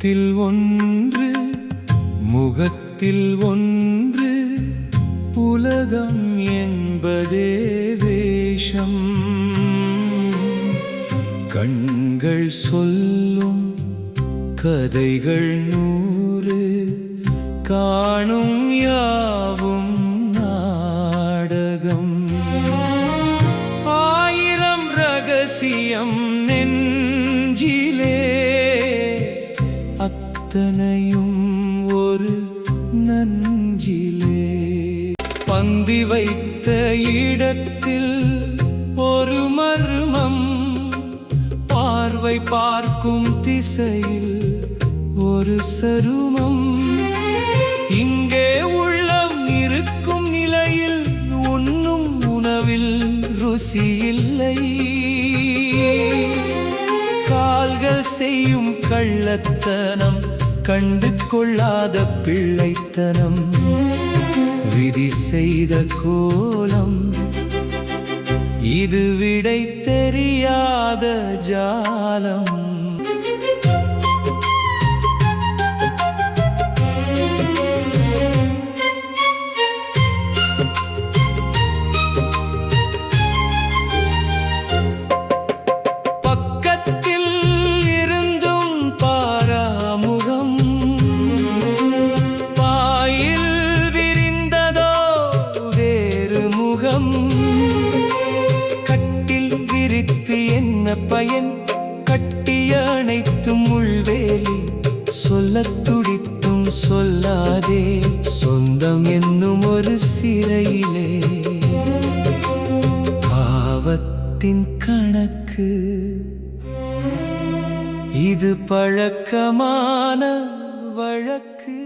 முகத்தில் ஒன்று முகத்தில் ஒன்று உலகம் என்பதே வேஷம். கண்கள் சொல்லும் கதைகள் 100 காணும் யாவும் நாடகம். 1000 ரகசியம் நெஞ்சிலே அத்தனையும் ஒரு நஞ்சிலே. பந்தி வைத்த இடத்தில் ஒரு மர்மம், பார்வை பார்க்கும் திசையில் ஒரு சருமம். இங்கே உள்ளம் இருக்கும் நிலையில் உண்ணும் உணவில் ருசியில்லை. கால்கள் செய்யும் கள்ளத்தனம், கண்டு கொள்ளாத பிள்ளைத்தனம். விதி செய்த கோலம் இது, விடை தெரியாத ஜாலம். பக்கத்தில் இருந்தும் பாராமுகம், பாயில் விரிந்ததோ வேறு முகம். கட்டில் விரித்து என்ன பயன், கட்டிய அனைத்தும் உள்வேலி. சொல்லத் துடித்தும் சொல்லாதே, சொந்தம் என்னும் ஒரு சிறையிலே. பாவத்தின் கணக்கு இது, பழக்கமான வழக்கு.